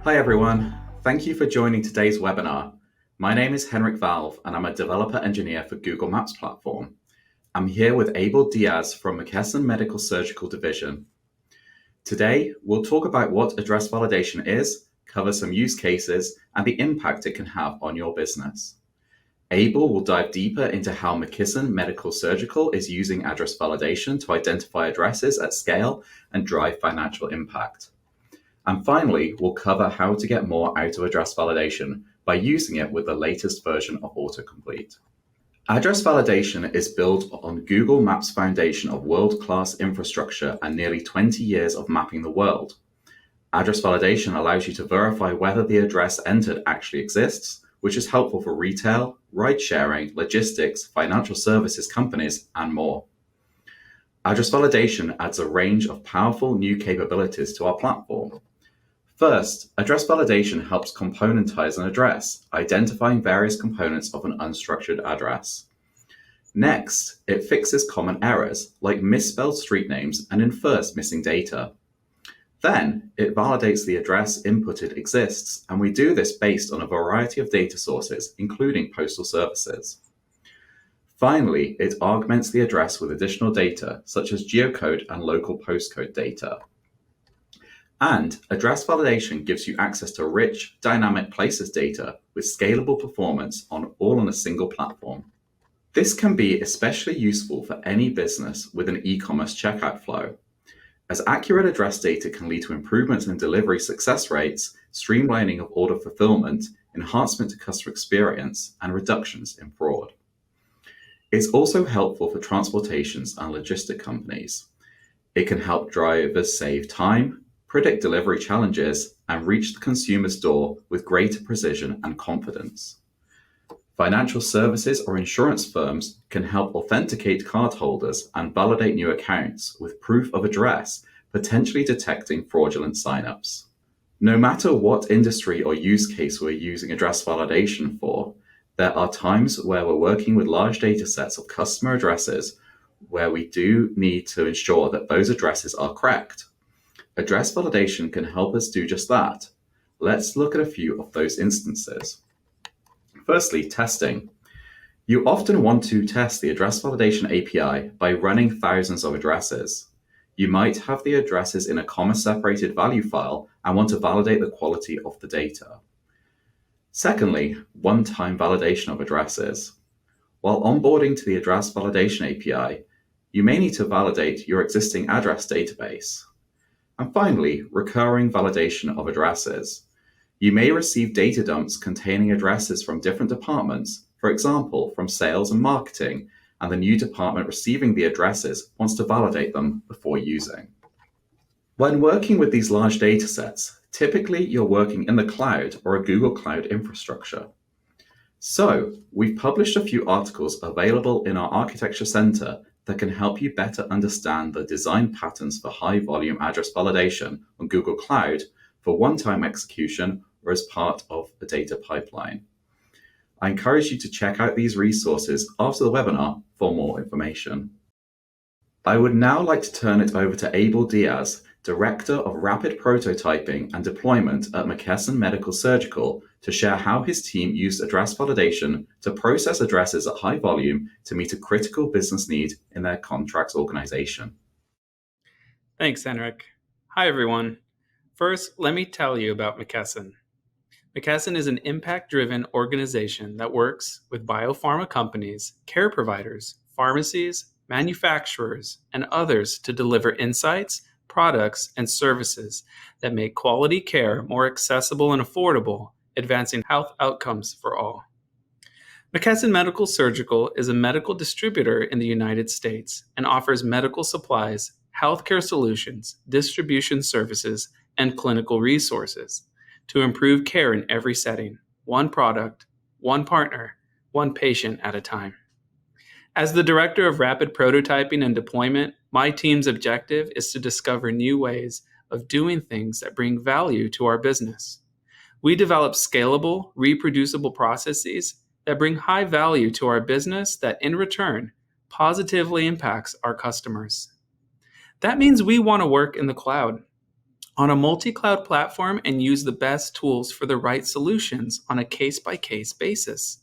Hi everyone, thank you for joining today's webinar. My name is Henrik Valve and I'm a developer engineer for Google Maps platform. I'm here with Abel Diaz from McKesson Medical Surgical Division. Today, we'll talk about what address validation is, cover some use cases, and the impact it can have on your business. Abel will dive deeper into how McKesson Medical Surgical is using address validation to identify addresses at scale and drive financial impact. And finally, we'll cover how to get more out of address validation by using it with the latest version of autocomplete. Address validation is built on Google Maps' foundation of world-class infrastructure and nearly 20 years of mapping the world. Address validation allows you to verify whether the address entered actually exists, which is helpful for retail, ride-sharing, logistics, financial services companies, and more. Address validation adds a range of powerful new capabilities to our platform. First, address validation helps componentize an address, identifying various components of an unstructured address. Next, it fixes common errors, like misspelled street names, and infers missing data. Then, it validates the address inputted exists, and we do this based on a variety of data sources, including postal services. Finally, it augments the address with additional data, such as geocode and local postcode data. And address validation gives you access to rich, dynamic places data with scalable performance all on a single platform. This can be especially useful for any business with an e-commerce checkout flow, as accurate address data can lead to improvements in delivery success rates, streamlining of order fulfillment, enhancement to customer experience, and reductions in fraud. It's also helpful for transportations and logistic companies. It can help drivers save time, predict delivery challenges, and reach the consumer's door with greater precision and confidence. Financial services or insurance firms can help authenticate cardholders and validate new accounts with proof of address, potentially detecting fraudulent signups. No matter what industry or use case we're using address validation for, there are times where we're working with large data sets of customer addresses where we do need to ensure that those addresses are correct. Address validation can help us do just that. Let's look at a few of those instances. Firstly, testing. You often want to test the address validation API by running thousands of addresses. You might have the addresses in a comma-separated value file and want to validate the quality of the data. Secondly, one-time validation of addresses. While onboarding to the address validation API, you may need to validate your existing address database. And finally, recurring validation of addresses. You may receive data dumps containing addresses from different departments, for example, from sales and marketing, and the new department receiving the addresses wants to validate them before using. When working with these large data sets, typically you're working in the cloud or a Google Cloud infrastructure. So, we've published a few articles available in our Architecture Center that can help you better understand the design patterns for high-volume address validation on Google Cloud for one-time execution or as part of a data pipeline. I encourage you to check out these resources after the webinar for more information. I would now like to turn it over to Abel Diaz, Director of Rapid Prototyping and Deployment at McKesson Medical Surgical, to share how his team used address validation to process addresses at high volume to meet a critical business need in their contracts organization. Thanks, Henrik. Hi, everyone. First, let me tell you about McKesson. McKesson is an impact-driven organization that works with biopharma companies, care providers, pharmacies, manufacturers, and others to deliver insights, products, and services that make quality care more accessible and affordable, advancing health outcomes for all. McKesson Medical Surgical is a medical distributor in the United States and offers medical supplies, healthcare solutions, distribution services, and clinical resources to improve care in every setting, one product, one partner, one patient at a time. As the Director of Rapid Prototyping and Deployment, my team's objective is to discover new ways of doing things that bring value to our business. We develop scalable, reproducible processes that bring high value to our business that, in return, positively impacts our customers. That means we want to work in the cloud. on a multi-cloud platform and use the best tools for the right solutions on a case-by-case basis.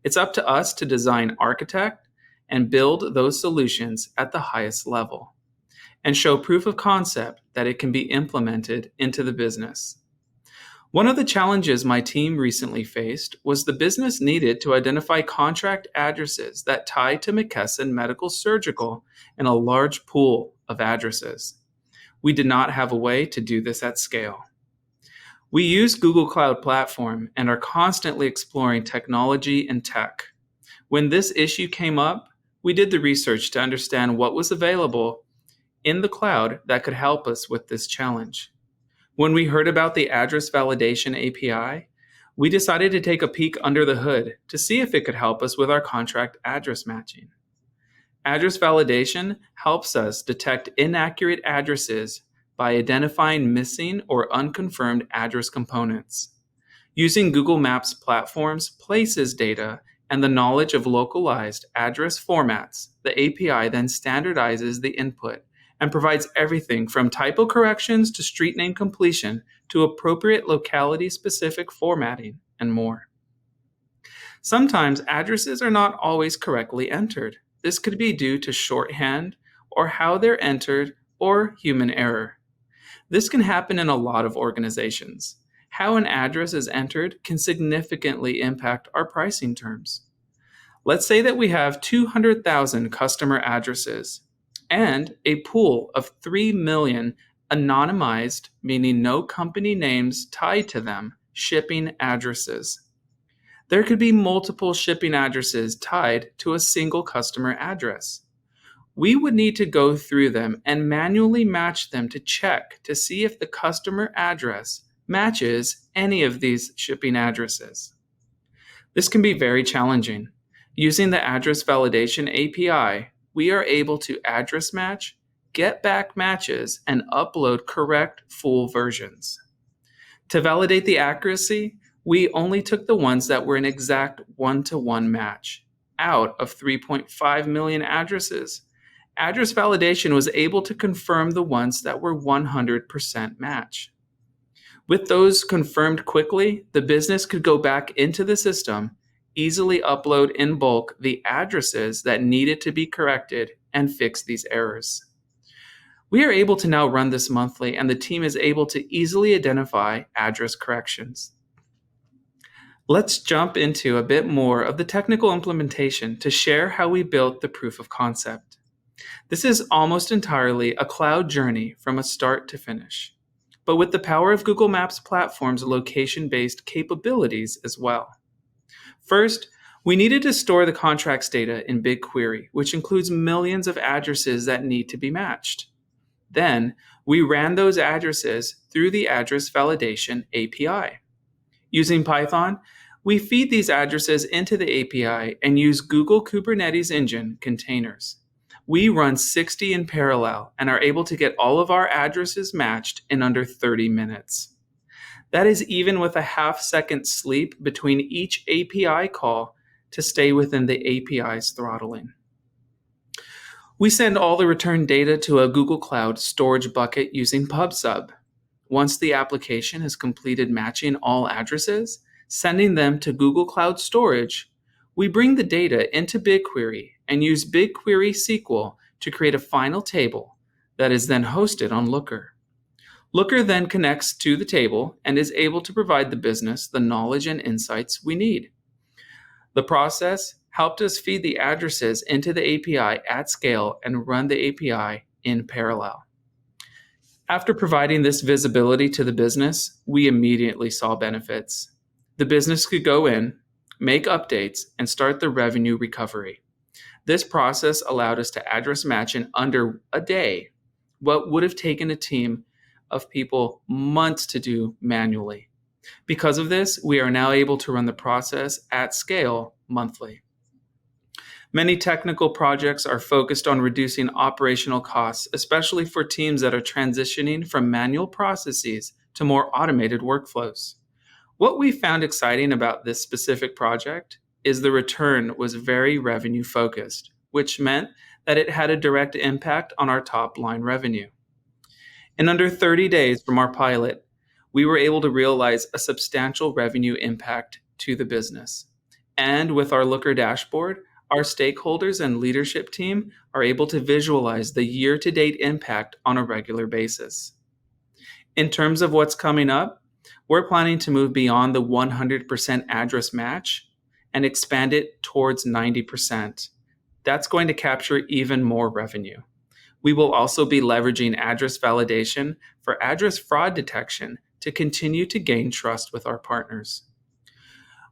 It's up to us to design, architect, and build those solutions at the highest level and show proof of concept that it can be implemented into the business. One of the challenges my team recently faced was the business needed to identify contract addresses that tie to McKesson Medical Surgical in a large pool of addresses. We did not have a way to do this at scale. We use Google Cloud Platform and are constantly exploring technology and tech. When this issue came up, we did the research to understand what was available in the cloud that could help us with this challenge. When we heard about the address validation API, we decided to take a peek under the hood to see if it could help us with our contract address matching. Address validation helps us detect inaccurate addresses by identifying missing or unconfirmed address components. Using Google Maps platform's places data and the knowledge of localized address formats, the API then standardizes the input and provides everything from typo corrections to street name completion to appropriate locality-specific formatting and more. Sometimes addresses are not always correctly entered. This could be due to shorthand or how they're entered or human error. This can happen in a lot of organizations. How an address is entered can significantly impact our pricing terms. Let's say that we have 200,000 customer addresses and a pool of 3 million anonymized, meaning no company names tied to them, shipping addresses. There could be multiple shipping addresses tied to a single customer address. We would need to go through them and manually match them to check to see if the customer address matches any of these shipping addresses. This can be very challenging. Using the address validation API, we are able to address match, get back matches, and upload correct full versions. To validate the accuracy, we only took the ones that were an exact one-to-one match. Out of 3.5 million addresses, address validation was able to confirm the ones that were 100% match. With those confirmed quickly, the business could go back into the system, easily upload in bulk the addresses that needed to be corrected, and fix these errors. We are able to now run this monthly, and the team is able to easily identify address corrections. Let's jump into a bit more of the technical implementation to share how we built the proof of concept. This is almost entirely a cloud journey from a start to finish, but with the power of Google Maps platform's location-based capabilities as well. First, we needed to store the contracts data in BigQuery, which includes millions of addresses that need to be matched. Then, we ran those addresses through the address validation API. Using Python, we feed these addresses into the API and use Google Kubernetes Engine containers. We run 60 in parallel and are able to get all of our addresses matched in under 30 minutes. That is even with a half-second sleep between each API call to stay within the API's throttling. We send all the return data to a Google Cloud storage bucket using PubSub. Once the application has completed matching all addresses, sending them to Google Cloud Storage, we bring the data into BigQuery and use BigQuery SQL to create a final table that is then hosted on Looker. Looker then connects to the table and is able to provide the business the knowledge and insights we need. The process helped us feed the addresses into the API at scale and run the API in parallel. After providing this visibility to the business, we immediately saw benefits. The business could go in, make updates, and start the revenue recovery. This process allowed us to address match in under a day, what would have taken a team of people months to do manually. Because of this, we are now able to run the process at scale monthly. Many technical projects are focused on reducing operational costs, especially for teams that are transitioning from manual processes to more automated workflows. What we found exciting about this specific project is the return was very revenue focused, which meant that it had a direct impact on our top line revenue. In under 30 days from our pilot, we were able to realize a substantial revenue impact to the business. And with our Looker dashboard, our stakeholders and leadership team are able to visualize the year-to-date impact on a regular basis. In terms of what's coming up, we're planning to move beyond the 100% address match and expand it towards 90%. That's going to capture even more revenue. We will also be leveraging address validation for address fraud detection to continue to gain trust with our partners.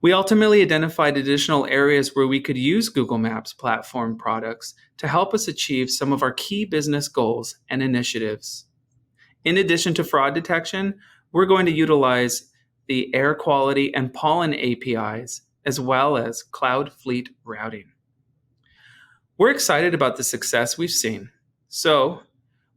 We ultimately identified additional areas where we could use Google Maps platform products to help us achieve some of our key business goals and initiatives. In addition to fraud detection, we're going to utilize the air quality and pollen APIs, as well as cloud fleet routing. We're excited about the success we've seen. So,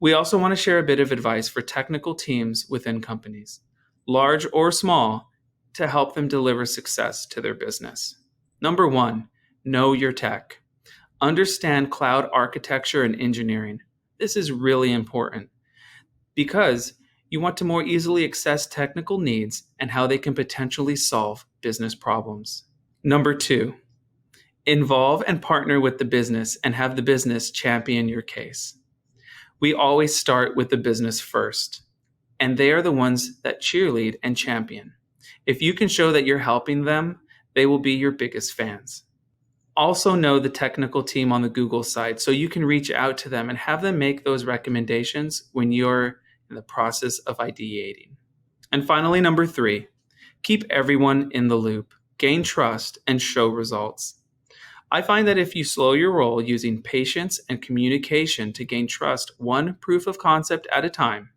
we also want to share a bit of advice for technical teams within companies, large or small, to help them deliver success to their business. Number 1, know your tech. Understand cloud architecture and engineering. This is really important because you want to more easily access technical needs and how they can potentially solve business problems. Number 2, involve and partner with the business and have the business champion your case. We always start with the business first, and they are the ones that cheerlead and champion. If you can show that you're helping them, they will be your biggest fans. Also know the technical team on the Google side so you can reach out to them and have them make those recommendations when you're in the process of ideating. And finally, number 3, keep everyone in the loop, gain trust, and show results. I find that if you slow your roll using patience and communication to gain trust one proof of concept at a time,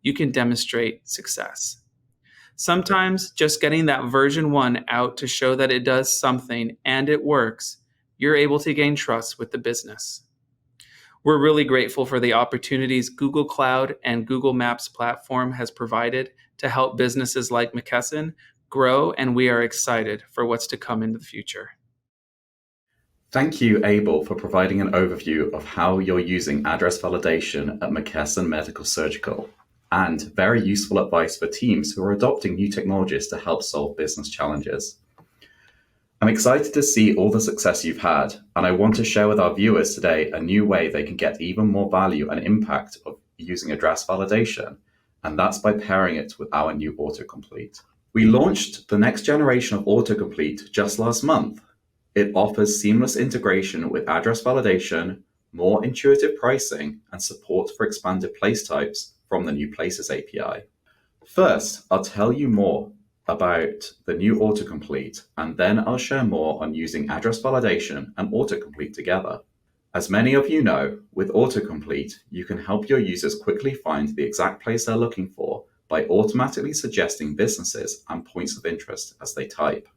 you can demonstrate success. Sometimes just getting that version 1 out to show that it does something and it works, you're able to gain trust with the business. We're really grateful for the opportunities Google Cloud and Google Maps platform has provided to help businesses like McKesson grow, and we are excited for what's to come in the future. Thank you, Abel, for providing an overview of how you're using address validation at McKesson Medical Surgical, and very useful advice for teams who are adopting new technologies to help solve business challenges. I'm excited to see all the success you've had, and I want to share with our viewers today a new way they can get even more value and impact of using address validation, and that's by pairing it with our new autocomplete. We launched the next generation of autocomplete just last month. It offers seamless integration with address validation, more intuitive pricing, and support for expanded place types from the new Places API. First, I'll tell you more about the new autocomplete, and then I'll share more on using address validation and autocomplete together. As many of you know, with autocomplete, you can help your users quickly find the exact place they're looking for by automatically suggesting businesses and points of interest as they type.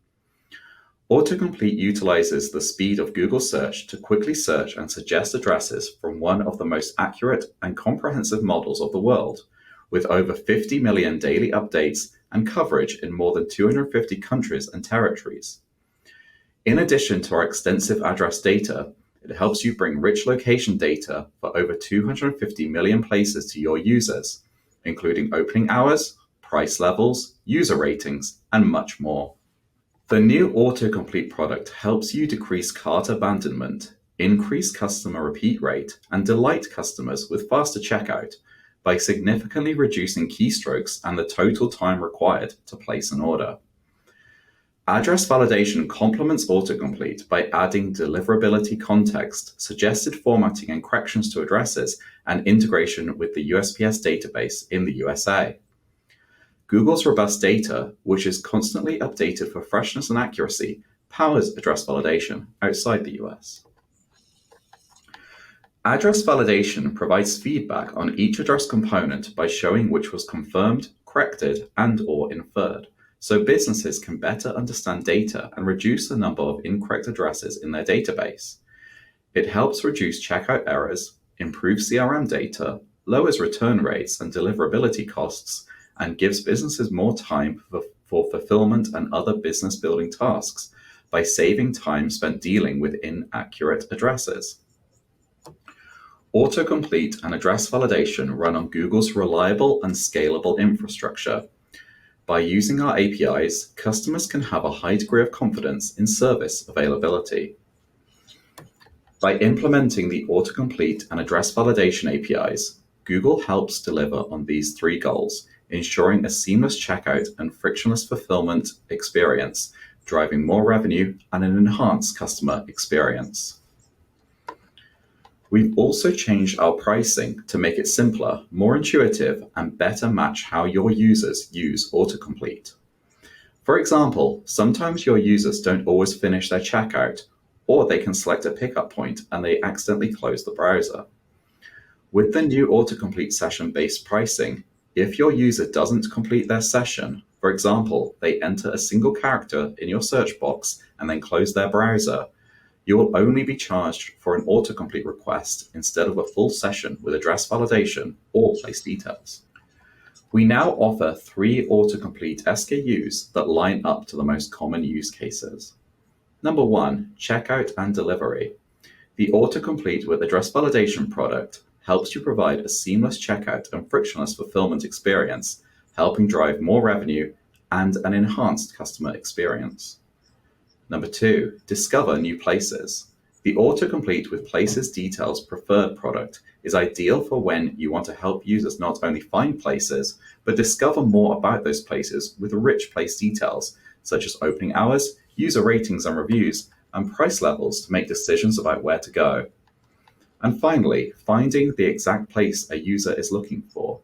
Autocomplete utilizes the speed of Google search to quickly search and suggest addresses from one of the most accurate and comprehensive models of the world, with over 50 million daily updates and coverage in more than 250 countries and territories. In addition to our extensive address data, it helps you bring rich location data for over 250 million places to your users, including opening hours, price levels, user ratings, and much more. The new autocomplete product helps you decrease cart abandonment, increase customer repeat rate, and delight customers with faster checkout by significantly reducing keystrokes and the total time required to place an order. Address validation complements autocomplete by adding deliverability context, suggested formatting and corrections to addresses, and integration with the USPS database in the USA. Google's robust data, which is constantly updated for freshness and accuracy, powers address validation outside the US. Address validation provides feedback on each address component by showing which was confirmed, corrected, and/or inferred, so businesses can better understand data and reduce the number of incorrect addresses in their database. It helps reduce checkout errors, improves CRM data, lowers return rates and deliverability costs, and gives businesses more time for fulfillment and other business building tasks by saving time spent dealing with inaccurate addresses. Autocomplete and address validation run on Google's reliable and scalable infrastructure. By using our APIs, customers can have a high degree of confidence in service availability. By implementing the autocomplete and address validation APIs, Google helps deliver on these three goals, ensuring a seamless checkout and frictionless fulfillment experience, driving more revenue and an enhanced customer experience. We've also changed our pricing to make it simpler, more intuitive, and better match how your users use autocomplete. For example, sometimes your users don't always finish their checkout, or they can select a pickup point and they accidentally close the browser. With the new autocomplete session-based pricing, if your user doesn't complete their session, for example, they enter a single character in your search box and then close their browser, you will only be charged for an autocomplete request instead of a full session with address validation or place details. We now offer 3 autocomplete SKUs that line up to the most common use cases. Number 1, checkout and delivery. The autocomplete with address validation product helps you provide a seamless checkout and frictionless fulfillment experience, helping drive more revenue and an enhanced customer experience. Number 2, discover new places. The autocomplete with places details preferred product is ideal for when you want to help users not only find places, but discover more about those places with rich place details, such as opening hours, user ratings and reviews, and price levels to make decisions about where to go. And finally, finding the exact place a user is looking for.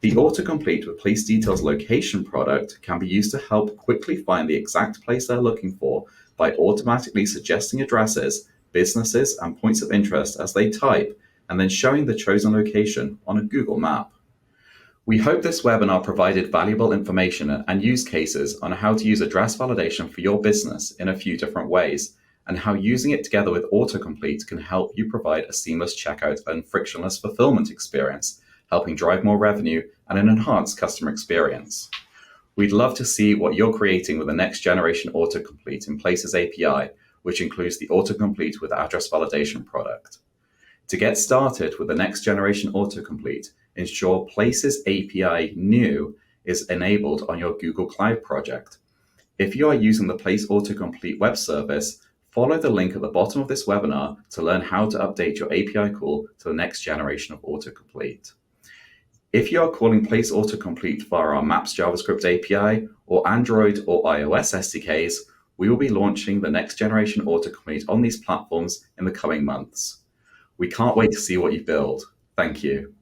The autocomplete with place details location product can be used to help quickly find the exact place they're looking for by automatically suggesting addresses, businesses, and points of interest as they type, and then showing the chosen location on a Google map. We hope this webinar provided valuable information and use cases on how to use address validation for your business in a few different ways, and how using it together with autocomplete can help you provide a seamless checkout and frictionless fulfillment experience, helping drive more revenue and an enhanced customer experience. We'd love to see what you're creating with the next generation autocomplete in Places API, which includes the autocomplete with address validation product. To get started with the next generation autocomplete, ensure Places API New is enabled on your Google Cloud project. If you are using the Place Autocomplete web service, follow the link at the bottom of this webinar to learn how to update your API call to the next generation of autocomplete. If you are calling Place Autocomplete via our Maps JavaScript API or Android or iOS SDKs, we will be launching the next generation autocomplete on these platforms in the coming months. We can't wait to see what you build. Thank you.